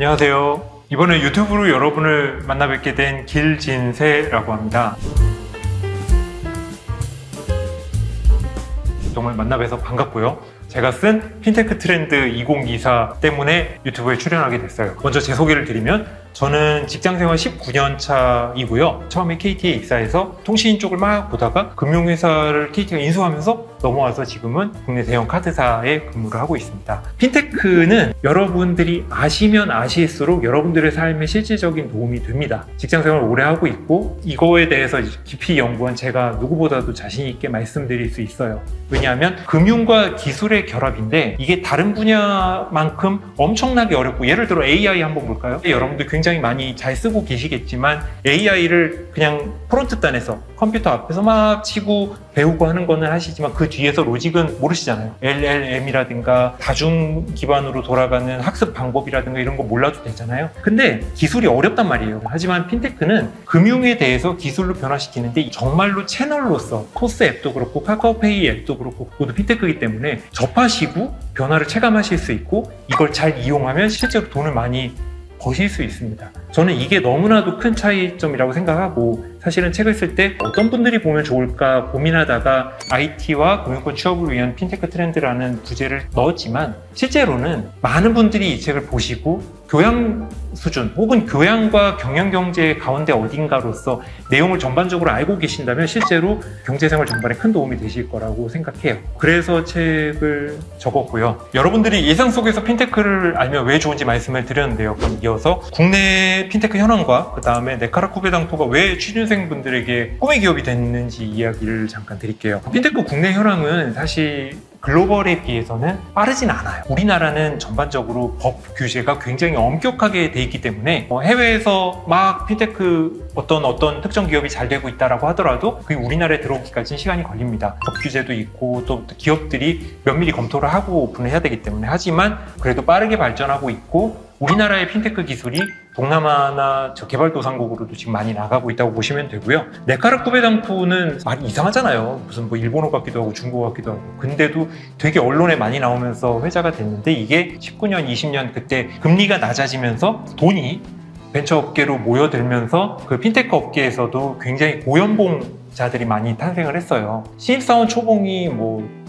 안녕하세요. 이번에 유튜브로 여러분을 만나 뵙게 된 길진세라고 합니다. 정말 만나 뵈서 반갑고요. 제가 쓴 핀테크 트렌드 2024 때문에 유튜브에 출연하게 됐어요. 먼저 제 소개를 드리면 저는 직장생활 19년 차이고요. 처음에 KT에 입사해서 통신 쪽을 막 보다가 금융회사를 KT가 인수하면서 넘어와서 지금은 국내 대형 카드사에 근무를 하고 있습니다. 핀테크는 여러분들이 아시면 아실수록 여러분들의 삶에 실질적인 도움이 됩니다. 직장생활 오래 하고 있고 이거에 대해서 깊이 연구한 제가 누구보다도 자신 있게 말씀드릴 수 있어요. 왜냐하면 금융과 기술의 결합인데 이게 다른 분야만큼 엄청나게 어렵고, 예를 들어 AI 한번 볼까요? 여러분들 굉장히 많이 잘 쓰고 계시겠지만 AI를 그냥 프론트단에서 컴퓨터 앞에서 막 치고 배우고 하는 거는 하시지만 그 뒤에서 로직은 모르시잖아요. LLM이라든가 다중 기반으로 돌아가는 학습 방법이라든가 이런 거 몰라도 되잖아요. 근데 기술이 어렵단 말이에요. 하지만 핀테크는 금융에 대해서 기술로 변화시키는데 정말로 채널로서 토스 앱도 그렇고 카카오페이 앱도 그렇고 모두 핀테크이기 때문에 접하시고 변화를 체감하실 수 있고, 이걸 잘 이용하면 실제로 돈을 많이 버실 수 있습니다. 저는 이게 너무나도 큰 차이점이라고 생각하고, 사실은 책을 쓸 때 어떤 분들이 보면 좋을까 고민하다가 IT와 금융권 취업을 위한 핀테크 트렌드라는 부제를 넣었지만, 실제로는 많은 분들이 이 책을 보시고 교양 수준 혹은 교양과 경영경제 가운데 어딘가로서 내용을 전반적으로 알고 계신다면 실제로 경제생활 전반에 큰 도움이 되실 거라고 생각해요. 그래서 책을 적었고요. 여러분들이 예상 속에서 핀테크를 알면 왜 좋은지 말씀을 드렸는데요. 그럼 이어서 국내 핀테크 현황과 그 다음에 네카라 쿠베당토가 왜 취준생분들에게 꿈의 기업이 됐는지 이야기를 잠깐 드릴게요. 핀테크 국내 현황은 사실 글로벌에 비해서는 빠르진 않아요. 우리나라는 전반적으로 법 규제가 굉장히 엄격하게 돼 있기 때문에 해외에서 막 핀테크 어떤 특정 기업이 잘 되고 있다라고 하더라도 그게 우리나라에 들어오기까지는 시간이 걸립니다. 법 규제도 있고 또 기업들이 면밀히 검토를 하고 오픈을 해야 되기 때문에. 하지만 그래도 빠르게 발전하고 있고, 우리나라의 핀테크 기술이 동남아나 개발도상국으로도 지금 많이 나가고 있다고 보시면 되고요. 네카라 쿠베당토는 말이 이상하잖아요. 무슨 일본어 같기도 하고 중국어 같기도 하고. 근데도 되게 언론에 많이 나오면서 회자가 됐는데, 이게 19년, 20년 그때 금리가 낮아지면서 돈이 벤처 업계로 모여들면서 그 핀테크 업계에서도 굉장히 고연봉 자들이 많이 탄생을 했어요. 신입사원 초봉이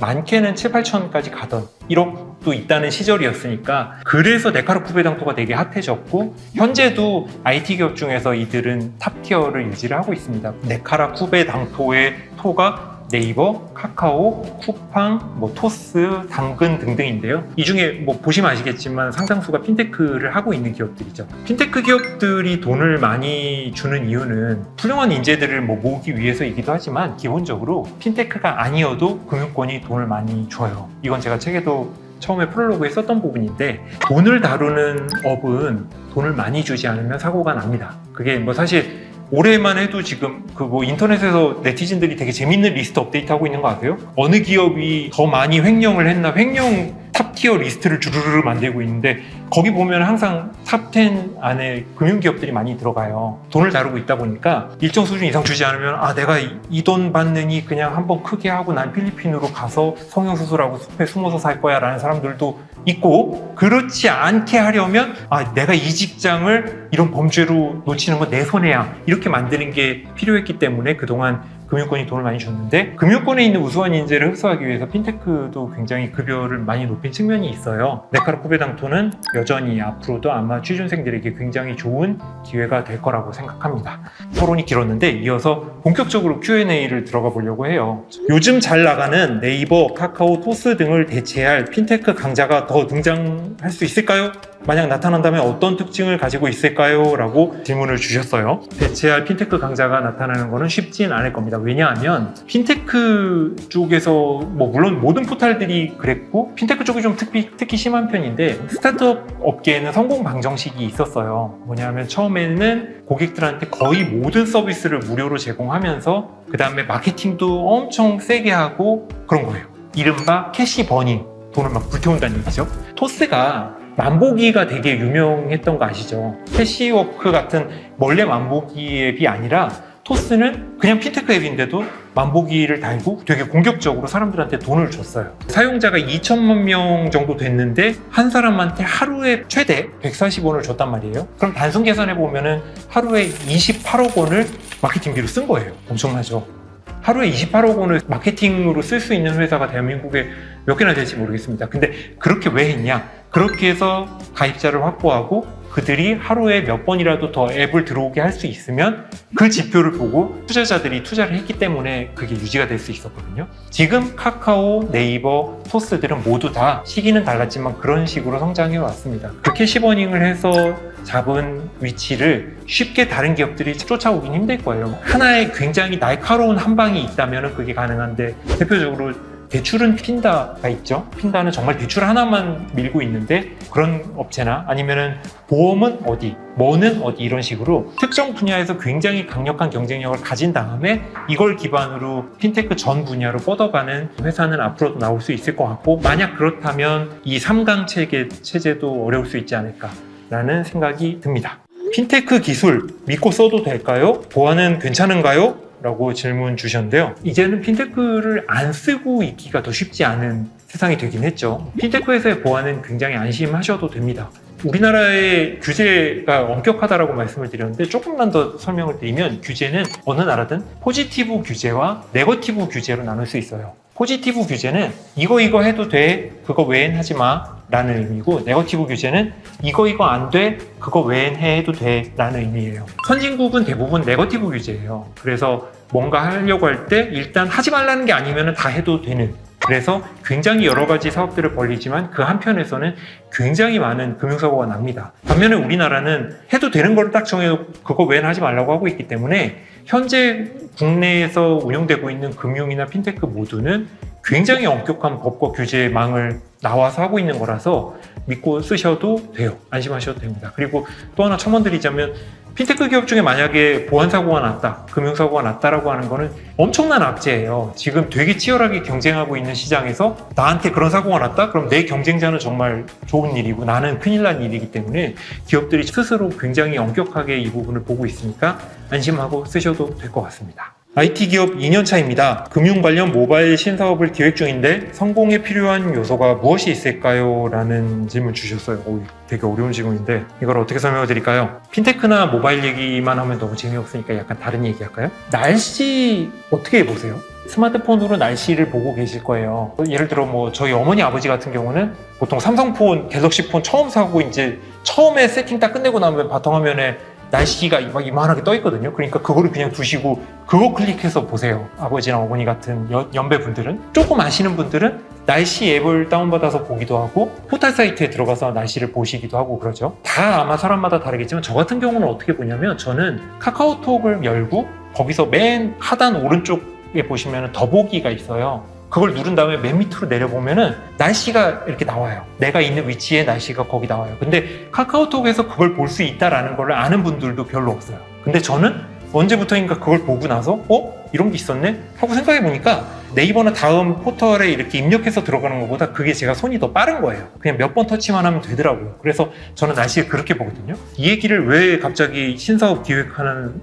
많게는 7, 8천까지 가던 1억도 있다는 시절이었으니까, 그래서 네카라 쿠베당토가 되게 핫해졌고, 현재도 IT 기업 중에서 이들은 탑티어를 유지를 하고 있습니다. 네카라 쿠베당토의 토가 네이버, 카카오, 쿠팡, 토스, 당근 등등인데요. 이 중에 보시면 아시겠지만 상당수가 핀테크를 하고 있는 기업들이죠. 핀테크 기업들이 돈을 많이 주는 이유는 훌륭한 인재들을 모으기 위해서이기도 하지만, 기본적으로 핀테크가 아니어도 금융권이 돈을 많이 줘요. 이건 제가 책에도 처음에 프롤로그에 썼던 부분인데, 돈을 다루는 업은 돈을 많이 주지 않으면 사고가 납니다. 그게 사실 올해만 해도 지금 인터넷에서 네티즌들이 되게 재밌는 리스트 업데이트하고 있는 거 아세요? 어느 기업이 더 많이 횡령을 했나, 횡령 탑티어 리스트를 주르르 만들고 있는데, 거기 보면 항상 탑10 안에 금융기업들이 많이 들어가요. 돈을 다루고 있다 보니까 일정 수준 이상 주지 않으면 내가 이 돈 받느니 그냥 한번 크게 하고 난 필리핀으로 가서 성형수술하고 숲에 숨어서 살 거야 라는 사람들도 있고, 그렇지 않게 하려면 내가 이 직장을 이런 범죄로 놓치는 건 내 손해야, 이렇게 만드는 게 필요했기 때문에 그동안 금융권이 돈을 많이 줬는데, 금융권에 있는 우수한 인재를 흡수하기 위해서 핀테크도 굉장히 급여를 많이 높인 측면이 있어요. 네카라 쿠베당토는 여전히 앞으로도 아마 취준생들에게 굉장히 좋은 기회가 될 거라고 생각합니다. 토론이 길었는데 이어서 본격적으로 Q&A를 들어가 보려고 해요. 요즘 잘 나가는 네이버, 카카오, 토스 등을 대체할 핀테크 강자가 더 등장할 수 있을까요? 만약 나타난다면 어떤 특징을 가지고 있을까요? 라고 질문을 주셨어요. 대체할 핀테크 강자가 나타나는 거는 쉽진 않을 겁니다. 왜냐하면 핀테크 쪽에서 물론 모든 포탈들이 그랬고, 핀테크 쪽이 좀 특히 심한 편인데, 스타트업 업계에는 성공 방정식이 있었어요. 뭐냐면 처음에는 고객들한테 거의 모든 서비스를 무료로 제공하면서 그 다음에 마케팅도 엄청 세게 하고 그런 거예요. 이른바 캐시 버닝, 돈을 막 불태운다는 얘기죠. 토스가 만보기가 되게 유명했던 거 아시죠? 캐시워크 같은 원래 만보기 앱이 아니라 토스는 그냥 핀테크 앱인데도 만보기를 달고 되게 공격적으로 사람들한테 돈을 줬어요. 사용자가 2천만 명 정도 됐는데 한 사람한테 하루에 최대 140원을 줬단 말이에요. 그럼 단순 계산해 보면은 하루에 28억 원을 마케팅비로 쓴 거예요. 엄청나죠? 하루에 28억 원을 마케팅으로 쓸 수 있는 회사가 대한민국에 몇 개나 될지 모르겠습니다. 근데 그렇게 왜 했냐? 그렇게 해서 가입자를 확보하고 그들이 하루에 몇 번이라도 더 앱을 들어오게 할 수 있으면 그 지표를 보고 투자자들이 투자를 했기 때문에 그게 유지가 될 수 있었거든요. 지금 카카오, 네이버, 토스들은 모두 다 시기는 달랐지만 그런 식으로 성장해 왔습니다. 그 캐시버닝을 해서 잡은 위치를 쉽게 다른 기업들이 쫓아오긴 힘들 거예요. 하나의 굉장히 날카로운 한 방이 있다면 그게 가능한데 대표적으로 대출은 핀다가 있죠. 핀다는 정말 대출 하나만 밀고 있는데 그런 업체나 아니면은 보험은 어디, 뭐는 어디 이런 식으로 특정 분야에서 굉장히 강력한 경쟁력을 가진 다음에 이걸 기반으로 핀테크 전 분야로 뻗어가는 회사는 앞으로도 나올 수 있을 것 같고 만약 그렇다면 이 3강 체제도 어려울 수 있지 않을까라는 생각이 듭니다. 핀테크 기술 믿고 써도 될까요? 보안은 괜찮은가요? 라고 질문 주셨는데요. 이제는 핀테크를 안 쓰고 있기가 더 쉽지 않은 세상이 되긴 했죠. 핀테크 회사의 보안은 굉장히 안심하셔도 됩니다. 우리나라의 규제가 엄격하다라고 말씀을 드렸는데 조금만 더 설명을 드리면 규제는 어느 나라든 포지티브 규제와 네거티브 규제로 나눌 수 있어요. 포지티브 규제는 이거 해도 돼, 그거 외엔 하지 마 라는 의미고 네거티브 규제는 이거 안 돼, 그거 외엔 해도 돼 라는 의미예요. 선진국은 대부분 네거티브 규제예요. 그래서 뭔가 하려고 할 때 일단 하지 말라는 게 아니면 다 해도 되는, 그래서 굉장히 여러 가지 사업들을 벌리지만 그 한편에서는 굉장히 많은 금융사고가 납니다. 반면에 우리나라는 해도 되는 걸 딱 정해서 그거 외엔 하지 말라고 하고 있기 때문에 현재 국내에서 운영되고 있는 금융이나 핀테크 모두는 굉장히 엄격한 법과 규제망을 나와서 하고 있는 거라서 믿고 쓰셔도 돼요. 안심하셔도 됩니다. 그리고 또 하나 첨언드리자면 핀테크 기업 중에 만약에 보안사고가 났다, 금융사고가 났다라고 하는 거는 엄청난 악재예요. 지금 되게 치열하게 경쟁하고 있는 시장에서 나한테 그런 사고가 났다? 그럼 내 경쟁자는 정말 좋은 일이고 나는 큰일 난 일이기 때문에 기업들이 스스로 굉장히 엄격하게 이 부분을 보고 있으니까 안심하고 쓰셔도 될 것 같습니다. IT 기업 2년차입니다. 금융 관련 모바일 신사업을 기획 중인데 성공에 필요한 요소가 무엇이 있을까요? 라는 질문 주셨어요. 되게 어려운 질문인데 이걸 어떻게 설명해 드릴까요? 핀테크나 모바일 얘기만 하면 너무 재미없으니까 약간 다른 얘기 할까요? 날씨 어떻게 해보세요? 스마트폰으로 날씨를 보고 계실 거예요. 예를 들어 뭐 저희 어머니 아버지 같은 경우는 보통 삼성폰, 갤럭시 폰 처음 사고 이제 처음에 세팅 딱 끝내고 나면 바탕화면에 날씨가 막 이만하게 떠 있거든요. 그러니까 그거를 그냥 두시고 그거 클릭해서 보세요. 아버지나 어머니 같은 연배분들은. 조금 아시는 분들은 날씨 앱을 다운받아서 보기도 하고 포털 사이트에 들어가서 날씨를 보시기도 하고 그러죠. 다 아마 사람마다 다르겠지만 저 같은 경우는 어떻게 보냐면 저는 카카오톡을 열고 거기서 맨 하단 오른쪽에 보시면 더보기가 있어요. 그걸 누른 다음에 맨 밑으로 내려보면은 날씨가 이렇게 나와요. 내가 있는 위치에 날씨가 거기 나와요. 근데 카카오톡에서 그걸 볼 수 있다라는 걸 아는 분들도 별로 없어요. 근데 저는 언제부터인가 그걸 보고 나서 이런 게 있었네? 하고 생각해 보니까 네이버나 다음 포털에 이렇게 입력해서 들어가는 것보다 그게 제가 손이 더 빠른 거예요. 그냥 몇 번 터치만 하면 되더라고요. 그래서 저는 날씨를 그렇게 보거든요. 이 얘기를 왜 갑자기 신사업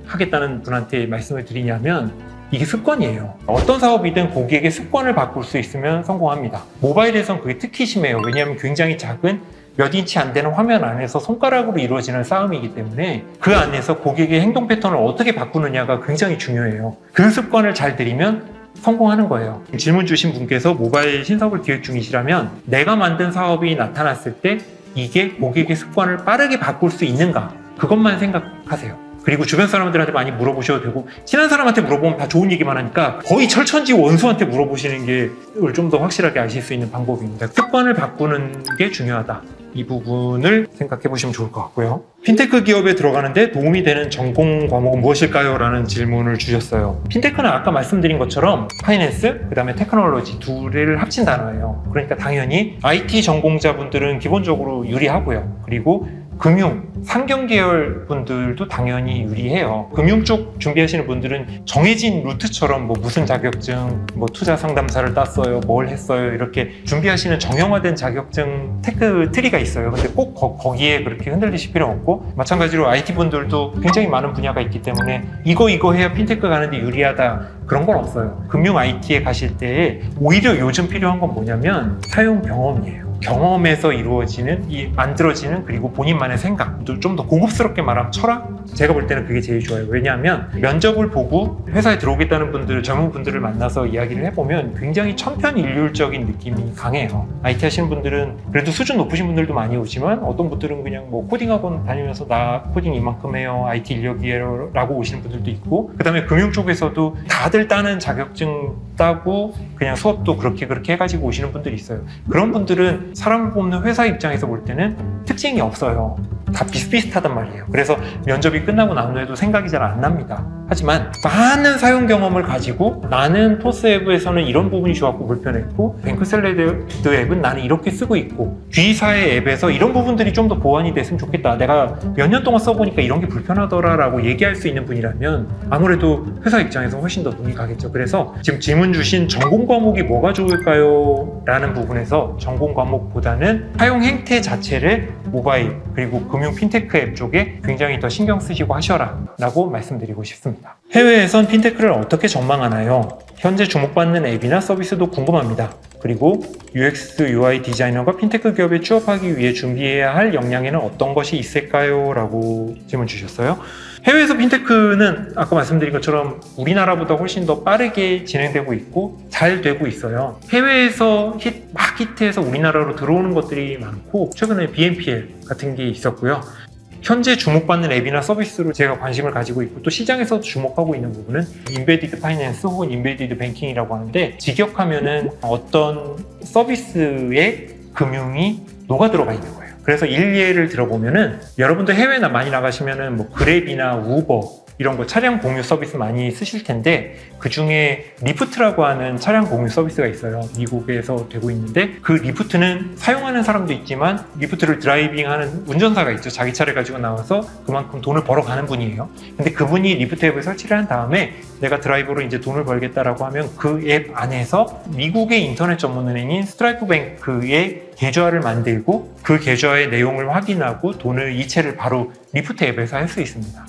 하겠다는 분한테 말씀을 드리냐면 이게 습관이에요. 어떤 사업이든 고객의 습관을 바꿀 수 있으면 성공합니다. 모바일에선 그게 특히 심해요. 왜냐하면 굉장히 작은 몇 인치 안 되는 화면 안에서 손가락으로 이루어지는 싸움이기 때문에 그 안에서 고객의 행동 패턴을 어떻게 바꾸느냐가 굉장히 중요해요. 그 습관을 잘 들이면 성공하는 거예요. 질문 주신 분께서 모바일 신사업을 기획 중이시라면 내가 만든 사업이 나타났을 때 이게 고객의 습관을 빠르게 바꿀 수 있는가? 그것만 생각하세요. 그리고 주변 사람들한테 많이 물어보셔도 되고 친한 사람한테 물어보면 다 좋은 얘기만 하니까 거의 철천지 원수한테 물어보시는 게 좀 더 확실하게 아실 수 있는 방법입니다. 습관을 바꾸는 게 중요하다. 이 부분을 생각해 보시면 좋을 것 같고요. 핀테크 기업에 들어가는데 도움이 되는 전공 과목은 무엇일까요? 라는 질문을 주셨어요. 핀테크는 아까 말씀드린 것처럼 파이낸스, 그 다음에 테크놀로지 둘을 합친 단어예요. 그러니까 당연히 IT 전공자분들은 기본적으로 유리하고요. 그리고 금융, 상경 계열 분들도 당연히 유리해요. 금융 쪽 준비하시는 분들은 정해진 루트처럼 뭐 무슨 자격증, 뭐 투자 상담사를 땄어요, 뭘 했어요 이렇게 준비하시는 정형화된 자격증 테크 트리가 있어요. 근데 꼭 거기에 그렇게 흔들리실 필요 없고, 마찬가지로 IT 분들도 굉장히 많은 분야가 있기 때문에 이거 해야 핀테크 가는데 유리하다 그런 건 없어요. 금융 IT에 가실 때 오히려 요즘 필요한 건 뭐냐면 사용 경험이에요. 경험에서 이루어지는 만들어지는 그리고 본인만의 생각, 좀 더 고급스럽게 말하면 철학? 제가 볼 때는 그게 제일 좋아요. 왜냐하면 면접을 보고 회사에 들어오겠다는 분들, 젊은 분들을 만나서 이야기를 해보면 굉장히 천편일률적인 느낌이 강해요. IT 하시는 분들은 그래도 수준 높으신 분들도 많이 오지만 어떤 분들은 그냥 뭐 코딩학원 다니면서 나 코딩 이만큼 해요, IT 인력이에요 라고 오시는 분들도 있고, 그 다음에 금융 쪽에서도 다들 따는 자격증 따고 그냥 수업도 그렇게 해가지고 오시는 분들이 있어요. 그런 분들은 사람을 뽑는 회사 입장에서 볼 때는 특징이 없어요. 다 비슷비슷하단 말이에요. 그래서 면접이 끝나고 난 후에도 생각이 잘 안 납니다. 하지만 많은 사용 경험을 가지고 나는 토스 앱에서는 이런 부분이 좋았고 불편했고, 뱅크샐러드 앱은 나는 이렇게 쓰고 있고, G사의 앱에서 이런 부분들이 좀 더 보완이 됐으면 좋겠다, 내가 몇 년 동안 써보니까 이런 게 불편하더라 라고 얘기할 수 있는 분이라면 아무래도 회사 입장에서 훨씬 더 눈이 가겠죠. 그래서 지금 질문 주신 전공 과목이 뭐가 좋을까요? 라는 부분에서 전공 과목보다는 사용 행태 자체를 모바일 그리고 금융 핀테크 앱 쪽에 굉장히 더 신경 쓰시고 하셔라 라고 말씀드리고 싶습니다. 해외에선 핀테크를 어떻게 전망하나요? 현재 주목받는 앱이나 서비스도 궁금합니다. 그리고 UX, UI 디자이너가 핀테크 기업에 취업하기 위해 준비해야 할 역량에는 어떤 것이 있을까요? 라고 질문 주셨어요. 해외에서 핀테크는 아까 말씀드린 것처럼 우리나라보다 훨씬 더 빠르게 진행되고 있고 잘 되고 있어요. 해외에서 히트해서 우리나라로 들어오는 것들이 많고, 최근에 BNPL 같은 게 있었고요. 현재 주목받는 앱이나 서비스로 제가 관심을 가지고 있고 또 시장에서 주목하고 있는 부분은 인베디드 파이낸스 혹은 인베디드 뱅킹이라고 하는데, 직역하면은 어떤 서비스에 금융이 녹아 들어가 있는 거예요. 그래서 일례를 들어보면은, 여러분들 해외나 많이 나가시면은 뭐 그랩이나 우버 이런 거 차량 공유 서비스 많이 쓰실 텐데, 그 중에 리프트라고 하는 차량 공유 서비스가 있어요. 미국에서 되고 있는데, 그 리프트는 사용하는 사람도 있지만 리프트를 드라이빙하는 운전사가 있죠. 자기 차를 가지고 나와서 그만큼 돈을 벌어가는 분이에요. 근데 그분이 리프트 앱을 설치를 한 다음에 내가 드라이버로 이제 돈을 벌겠다라고 하면 그 앱 안에서 미국의 인터넷 전문은행인 스트라이프 뱅크의 계좌를 만들고 그 계좌의 내용을 확인하고 돈을 이체를 바로 리프트 앱에서 할 수 있습니다.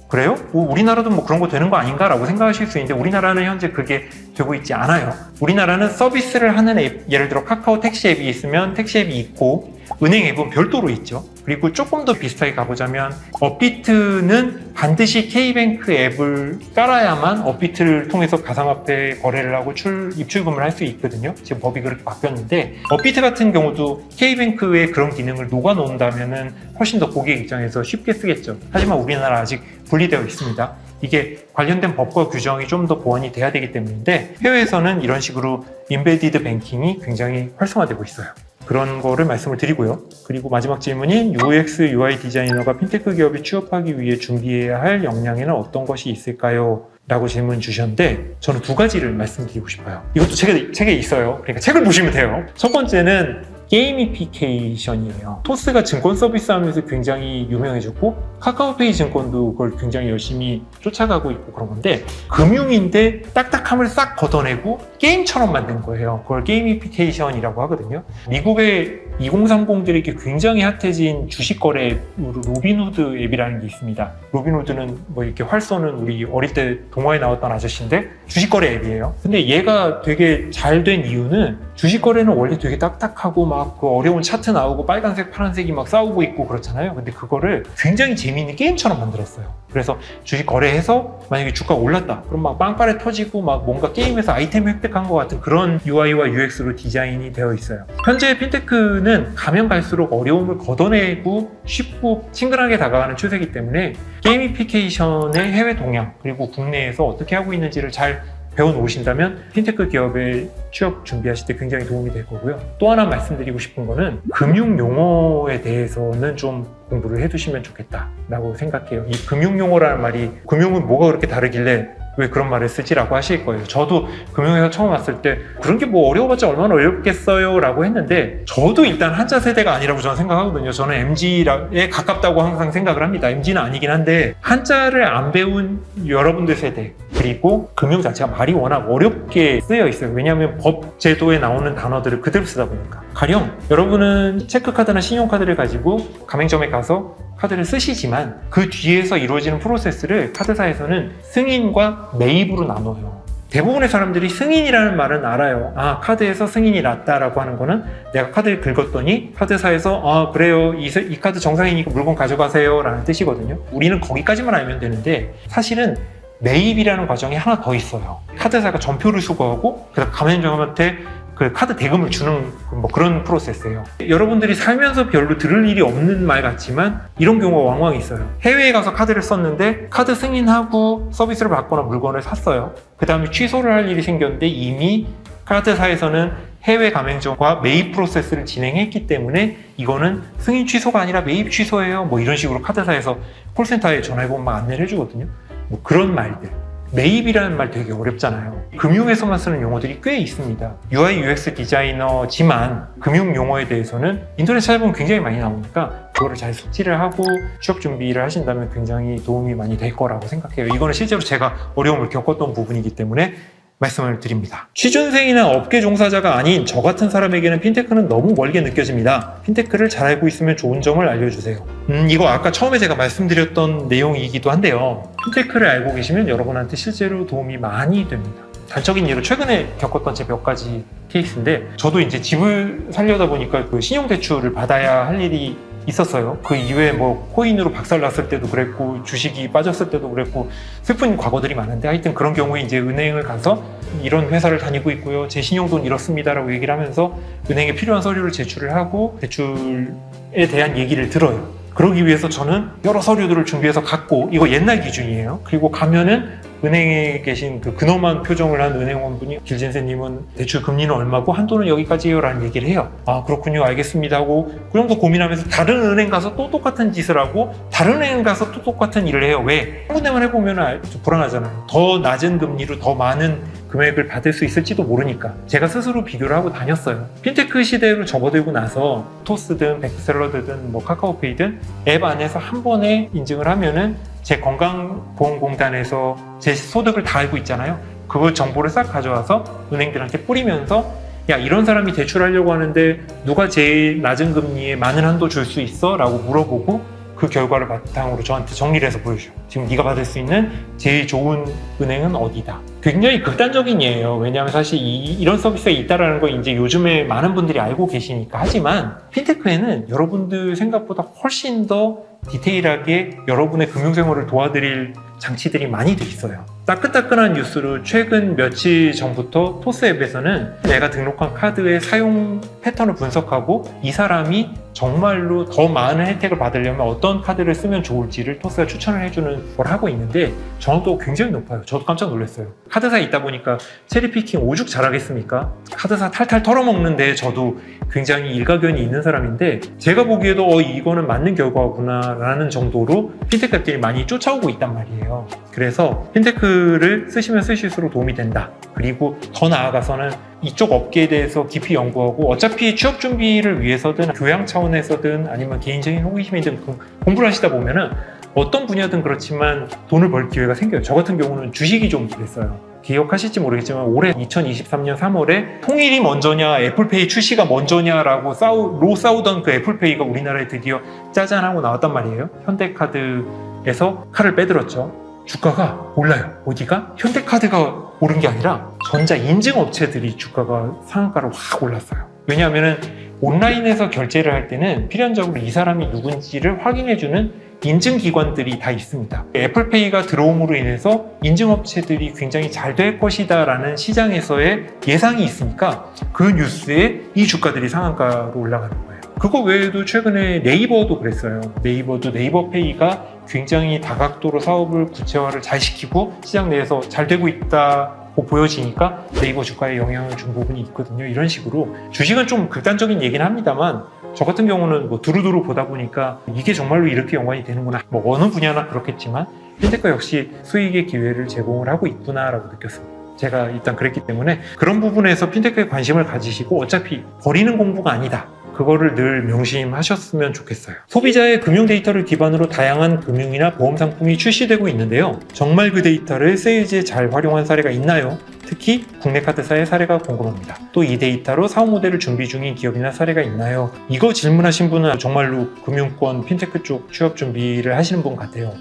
그래요? 우리나라도 뭐 그런 거 되는 거 아닌가? 라고 생각하실 수 있는데, 우리나라는 현재 그게 되고 있지 않아요. 우리나라는 서비스를 하는 앱, 예를 들어 카카오 택시 앱이 있으면 택시 앱이 있고, 은행 앱은 별도로 있죠. 그리고 조금 더 비슷하게 가보자면 업비트는 반드시 K뱅크 앱을 깔아야만 업비트를 통해서 가상화폐 거래를 하고 입출금을 할 수 있거든요. 지금 법이 그렇게 바뀌었는데, 업비트 같은 경우도 K뱅크의 그런 기능을 녹아 놓는다면 훨씬 더 고객 입장에서 쉽게 쓰겠죠. 하지만 우리나라 아직 분리되어 있습니다. 이게 관련된 법과 규정이 좀 더 보완이 돼야 되기 때문인데, 해외에서는 이런 식으로 인베디드 뱅킹이 굉장히 활성화되고 있어요. 그런 거를 말씀을 드리고요. 그리고 마지막 질문인 UX, UI 디자이너가 핀테크 기업에 취업하기 위해 준비해야 할 역량에는 어떤 것이 있을까요? 라고 질문 주셨는데, 저는 두 가지를 말씀드리고 싶어요. 이것도 책에 있어요. 그러니까 책을 보시면 돼요. 첫 번째는 게이미피케이션이에요. 토스가 증권 서비스 하면서 굉장히 유명해졌고, 카카오페이 증권도 그걸 굉장히 열심히 쫓아가고 있고 그런 건데, 금융인데 딱딱함을 싹 걷어내고 게임처럼 만든 거예요. 그걸 게이미피케이션이라고 하거든요. 미국의 2030들에게 굉장히 핫해진 주식 거래 앱으로 로빈후드 앱이라는 게 있습니다. 로빈후드는 뭐 이렇게 활 쏘는, 우리 어릴 때 동화에 나왔던 아저씨인데 주식 거래 앱이에요. 근데 얘가 되게 잘 된 이유는, 주식 거래는 원래 되게 딱딱하고 막 그 어려운 차트 나오고 빨간색 파란색이 막 싸우고 있고 그렇잖아요. 근데 그거를 굉장히 재미있는 게임처럼 만들었어요. 그래서 주식 거래해서 만약에 주가가 올랐다 그럼 막 빵빠레 터지고 막 뭔가 게임에서 아이템 획득한 것 같은 그런 UI와 UX로 디자인이 되어 있어요. 현재 핀테크는 가면 갈수록 어려움을 걷어내고 쉽고 친근하게 다가가는 추세이기 때문에 게이미피케이션의 해외 동향 그리고 국내에서 어떻게 하고 있는지를 잘 배워놓으신다면 핀테크 기업에 취업 준비하실 때 굉장히 도움이 될 거고요. 또 하나 말씀드리고 싶은 거는, 금융 용어에 대해서는 좀 공부를 해두시면 좋겠다라고 생각해요. 이 금융 용어라는 말이, 금융은 뭐가 그렇게 다르길래 왜 그런 말을 쓰지라고 하실 거예요. 저도 금융회사 처음 왔을 때 그런 게 뭐 어려워봤자 얼마나 어렵겠어요 라고 했는데, 저도 일단 한자 세대가 아니라고 저는 생각하거든요. 저는 MZ에 가깝다고 항상 생각을 합니다. MZ는 아니긴 한데, 한자를 안 배운 여러분들 세대, 그리고 금융 자체가 말이 워낙 어렵게 쓰여 있어요. 왜냐하면 법 제도에 나오는 단어들을 그대로 쓰다 보니까. 가령 여러분은 체크카드나 신용카드를 가지고 가맹점에 가서 카드를 쓰시지만 그 뒤에서 이루어지는 프로세스를 카드사에서는 승인과 매입으로 나눠요. 대부분의 사람들이 승인이라는 말은 알아요. 아, 카드에서 승인이 났다라고 하는 거는 내가 카드를 긁었더니 카드사에서 아, 그래요, 이 카드 정상이니까 물건 가져가세요 라는 뜻이거든요. 우리는 거기까지만 알면 되는데, 사실은 매입이라는 과정이 하나 더 있어요. 카드사가 전표를 수거하고 그다음 가맹점한테 그 카드 대금을 주는 뭐 그런 프로세스예요. 여러분들이 살면서 별로 들을 일이 없는 말 같지만 이런 경우가 왕왕 있어요. 해외에 가서 카드를 썼는데 카드 승인하고 서비스를 받거나 물건을 샀어요. 그 다음에 취소를 할 일이 생겼는데 이미 카드사에서는 해외 가맹점과 매입 프로세스를 진행했기 때문에 이거는 승인 취소가 아니라 매입 취소예요. 뭐 이런 식으로 카드사에서 콜센터에 전화해보면 막 안내를 해주거든요. 뭐 그런 말들. 매입이라는 말 되게 어렵잖아요. 금융에서만 쓰는 용어들이 꽤 있습니다. UI UX 디자이너지만 금융 용어에 대해서는 인터넷 찾아보면 굉장히 많이 나오니까 그거를 잘 숙지를 하고 취업 준비를 하신다면 굉장히 도움이 많이 될 거라고 생각해요. 이거는 실제로 제가 어려움을 겪었던 부분이기 때문에 말씀을 드립니다. 취준생이나 업계 종사자가 아닌 저 같은 사람에게는 핀테크는 너무 멀게 느껴집니다. 핀테크를 잘 알고 있으면 좋은 점을 알려주세요. 이거 아까 처음에 제가 말씀드렸던 내용이기도 한데요. 핀테크를 알고 계시면 여러분한테 실제로 도움이 많이 됩니다. 단적인 예로 최근에 겪었던 제 몇 가지 케이스인데, 저도 이제 집을 살려다 보니까 그 신용대출을 받아야 할 일이 있었어요. 그 이외에 뭐 코인으로 박살났을 때도 그랬고 주식이 빠졌을 때도 그랬고 슬픈 과거들이 많은데, 하여튼 그런 경우에 이제 은행을 가서 이런 회사를 다니고 있고요, 제 신용도는 이렇습니다라고 얘기를 하면서 은행에 필요한 서류를 제출을 하고 대출에 대한 얘기를 들어요. 그러기 위해서 저는 여러 서류들을 준비해서 갖고, 이거 옛날 기준이에요. 그리고 가면은 은행에 계신 그 근엄한 표정을 한 은행원분이 길진세님은 대출 금리는 얼마고 한도는 여기까지예요 라는 얘기를 해요. 아, 그렇군요, 알겠습니다 하고 그 정도 고민하면서 다른 은행 가서 또 똑같은 짓을 하고 다른 은행 가서 또 똑같은 일을 해요. 왜? 한 군데만 해보면 좀 불안하잖아요. 더 낮은 금리로 더 많은 금액을 받을 수 있을지도 모르니까 제가 스스로 비교를 하고 다녔어요. 핀테크 시대로 접어들고 나서 토스든 백셀러드든 뭐 카카오페이든 앱 안에서 한 번에 인증을 하면은 제 건강보험공단에서 제 소득을 다 알고 있잖아요. 그 정보를 싹 가져와서 은행들한테 뿌리면서, 야, 이런 사람이 대출하려고 하는데 누가 제일 낮은 금리에 많은 한도 줄 수 있어? 라고 물어보고 그 결과를 바탕으로 저한테 정리를 해서 보여줘요. 지금 네가 받을 수 있는 제일 좋은 은행은 어디다. 굉장히 극단적인 예예요. 왜냐하면 사실 이런 서비스가 있다는 거 이제 요즘에 많은 분들이 알고 계시니까. 하지만 핀테크에는 여러분들 생각보다 훨씬 더 디테일하게 여러분의 금융생활을 도와드릴 장치들이 많이 돼 있어요. 따끈따끈한 뉴스로 최근 며칠 전부터 토스 앱에서는 내가 등록한 카드의 사용 패턴을 분석하고 이 사람이 정말로 더 많은 혜택을 받으려면 어떤 카드를 쓰면 좋을지를 토스가 추천을 해주는 걸 하고 있는데 정확도가 굉장히 높아요. 저도 깜짝 놀랐어요. 카드사에 있다 보니까 체리피킹 오죽 잘하겠습니까? 카드사 탈탈 털어먹는데 저도 굉장히 일가견이 있는 사람인데, 제가 보기에도 이거는 맞는 결과구나 라는 정도로 핀테크 앱들이 많이 쫓아오고 있단 말이에요. 그래서 핀테크를 쓰시면 쓰실수록 도움이 된다. 그리고 더 나아가서는 이쪽 업계에 대해서 깊이 연구하고, 어차피 취업 준비를 위해서든 교양 차원에서든 아니면 개인적인 호기심이든 공부를 하시다 보면은 어떤 분야든 그렇지만 돈을 벌 기회가 생겨요. 저 같은 경우는 주식이 좀 그랬어요. 기억하실지 모르겠지만 올해 2023년 3월에 통일이 먼저냐 애플페이 출시가 먼저냐라고 싸우던 그 애플페이가 우리나라에 드디어 짜잔 하고 나왔단 말이에요. 현대카드에서 칼을 빼들었죠. 주가가 올라요. 어디가? 현대카드가 오른 게 아니라 전자 인증업체들이 주가가 상한가로 확 올랐어요. 왜냐하면 온라인에서 결제를 할 때는 필연적으로 이 사람이 누군지를 확인해주는 인증기관들이 다 있습니다. 애플페이가 들어옴으로 인해서 인증업체들이 굉장히 잘 될 것이다 라는 시장에서의 예상이 있으니까 그 뉴스에 이 주가들이 상한가로 올라가는 거예요. 그거 외에도 최근에 네이버도 그랬어요. 네이버도 네이버페이가 굉장히 다각도로 사업을 구체화를 잘 시키고 시장 내에서 잘 되고 있다고 보여지니까 네이버 주가에 영향을 준 부분이 있거든요. 이런 식으로 주식은 좀 극단적인 얘기는 합니다만, 저 같은 경우는 뭐 두루두루 보다 보니까 이게 정말로 이렇게 연관이 되는구나. 뭐 어느 분야나 그렇겠지만 핀테크 역시 수익의 기회를 제공을 하고 있구나라고 느꼈습니다. 제가 일단 그랬기 때문에 그런 부분에서 핀테크에 관심을 가지시고 어차피 버리는 공부가 아니다. 그거를 늘 명심하셨으면 좋겠어요. 소비자의 금융 데이터를 기반으로 다양한 금융이나 보험 상품이 출시되고 있는데요. 정말 그 데이터를 세일즈에 잘 활용한 사례가 있나요? 특히 국내 카드사의 사례가 궁금합니다. 또 이 데이터로 사업 모델을 준비 중인 기업이나 사례가 있나요? 이거 질문하신 분은 정말로 금융권 핀테크 쪽 취업 준비를 하시는 분 같아요.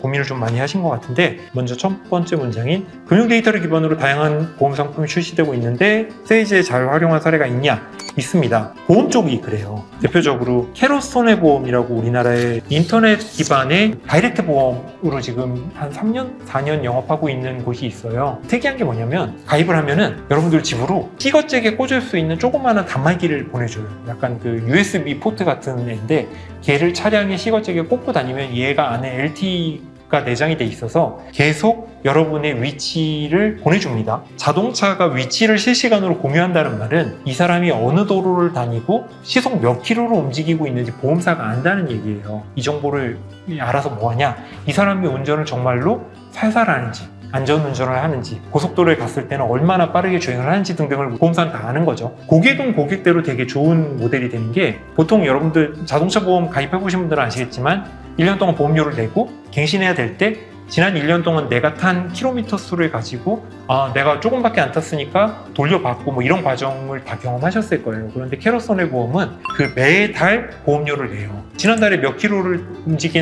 고민을 좀 많이 하신 것 같은데 먼저 첫 번째 문장인 금융 데이터를 기반으로 다양한 보험 상품이 출시되고 있는데 세일즈에 잘 활용한 사례가 있냐? 있습니다. 보험 쪽이 그래요. 대표적으로 캐롯 손해보험이라고 우리나라의 인터넷 기반의 다이렉트 보험으로 지금 한 3년, 4년 영업하고 있는 곳이 있어요. 특이한 게 뭐냐면 가입을 하면은 여러분들 집으로 찌거잭에 꽂을 수 있는 조그마한 단말기를 보내줘요. 약간 그 USB 포트 같은 애인데 걔를 차량에 시거잭에 꽂고 다니면 얘가 안에 LTE가 내장이 돼 있어서 계속 여러분의 위치를 보내줍니다. 자동차가 위치를 실시간으로 공유한다는 말은 이 사람이 어느 도로를 다니고 시속 몇 킬로로 움직이고 있는지 보험사가 안다는 얘기예요. 이 정보를 알아서 뭐하냐? 이 사람이 운전을 정말로 살살 하는지 안전운전을 하는지 고속도로에 갔을 때는 얼마나 빠르게 주행을 하는지 등등을 보험사는 다 아는 거죠. 고객은 고객대로 되게 좋은 모델이 되는 게 보통 여러분들 자동차 보험 가입해보신 분들은 아시겠지만 1년 동안 보험료를 내고 갱신해야 될 때 지난 1년 동안 내가 탄 킬로미터 수를 가지고 내가 조금밖에 안 탔으니까 돌려받고 뭐 이런 과정을 다 경험하셨을 거예요. 그런데 캐롯 손해보험은 그 매달 보험료를 내요. 지난달에 몇 킬로를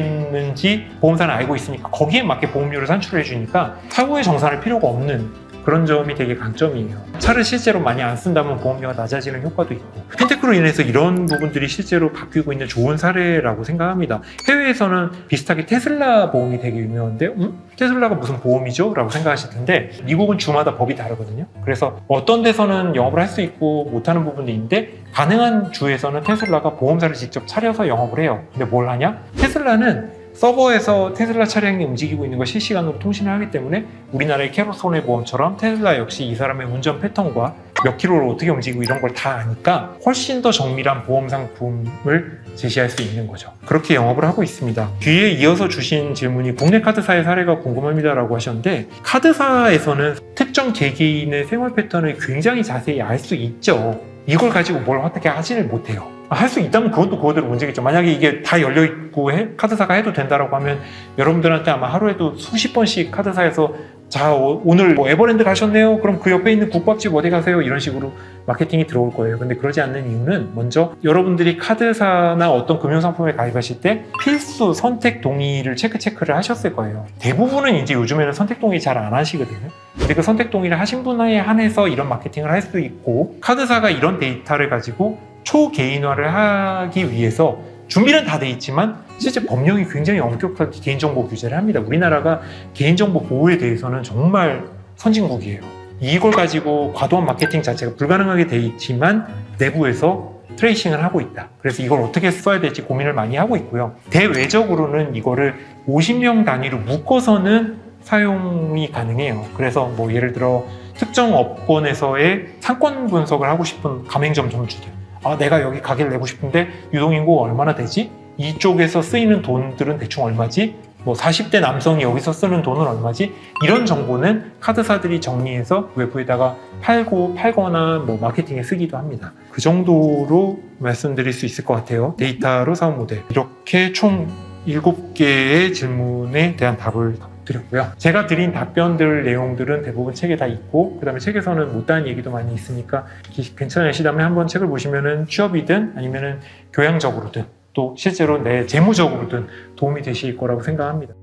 움직였는지 보험사는 알고 있으니까 거기에 맞게 보험료를 산출해 주니까 사고에 정산할 필요가 없는 그런 점이 되게 강점이에요. 차를 실제로 많이 안 쓴다면 보험료가 낮아지는 효과도 있고 핀테크로 인해서 이런 부분들이 실제로 바뀌고 있는 좋은 사례라고 생각합니다. 해외에서는 비슷하게 테슬라 보험이 되게 유명한데 테슬라가 무슨 보험이죠? 라고 생각하실 텐데 미국은 주마다 법이 다르거든요. 그래서 어떤 데서는 영업을 할 수 있고 못하는 부분도 있는데 가능한 주에서는 테슬라가 보험사를 직접 차려서 영업을 해요. 근데 뭘 하냐? 테슬라는 서버에서 테슬라 차량이 움직이고 있는 걸 실시간으로 통신을 하기 때문에 우리나라의 캐롯 손해보험처럼 테슬라 역시 이 사람의 운전 패턴과 몇 킬로를 어떻게 움직이고 이런 걸 다 아니까 훨씬 더 정밀한 보험 상품을 제시할 수 있는 거죠. 그렇게 영업을 하고 있습니다. 뒤에 이어서 주신 질문이 국내 카드사의 사례가 궁금합니다 라고 하셨는데 카드사에서는 특정 개개인의 생활 패턴을 굉장히 자세히 알 수 있죠. 이걸 가지고 뭘 어떻게 하지를 못해요. 할 수 있다면 그것도 그거대로 문제겠죠. 만약에 이게 다 열려있고 카드사가 해도 된다라고 하면 여러분들한테 아마 하루에도 수십 번씩 카드사에서 자 오늘 뭐 에버랜드 가셨네요? 그럼 그 옆에 있는 국밥집 어디 가세요? 이런 식으로 마케팅이 들어올 거예요. 근데 그러지 않는 이유는 먼저 여러분들이 카드사나 어떤 금융상품에 가입하실 때 필수 선택 동의를 체크를 하셨을 거예요. 대부분은 이제 요즘에는 선택 동의 잘 안 하시거든요. 근데 그 선택 동의를 하신 분에 한해서 이런 마케팅을 할 수 있고 카드사가 이런 데이터를 가지고 초개인화를 하기 위해서 준비는 다 돼 있지만 실제 법령이 굉장히 엄격하게 개인정보 규제를 합니다. 우리나라가 개인정보 보호에 대해서는 정말 선진국이에요. 이걸 가지고 과도한 마케팅 자체가 불가능하게 돼 있지만 내부에서 트레이싱을 하고 있다. 그래서 이걸 어떻게 써야 될지 고민을 많이 하고 있고요. 대외적으로는 이거를 50명 단위로 묶어서는 사용이 가능해요. 그래서 뭐 예를 들어 특정 업권에서의 상권 분석을 하고 싶은 가맹점 점주들 내가 여기 가게를 내고 싶은데 유동인구가 얼마나 되지? 이쪽에서 쓰이는 돈들은 대충 얼마지? 뭐 40대 남성이 여기서 쓰는 돈은 얼마지? 이런 정보는 카드사들이 정리해서 외부에다가 팔거나 뭐 마케팅에 쓰기도 합니다. 그 정도로 말씀드릴 수 있을 것 같아요. 데이터로 사업 모델. 이렇게 총 7개의 질문에 대한 답을 드렸고요. 제가 드린 답변들 내용들은 대부분 책에 다 있고 그 다음에 책에서는 못다한 얘기도 많이 있으니까 괜찮으시다면 한번 책을 보시면은 취업이든 아니면은 교양적으로든 또 실제로 내 재무적으로든 도움이 되실 거라고 생각합니다.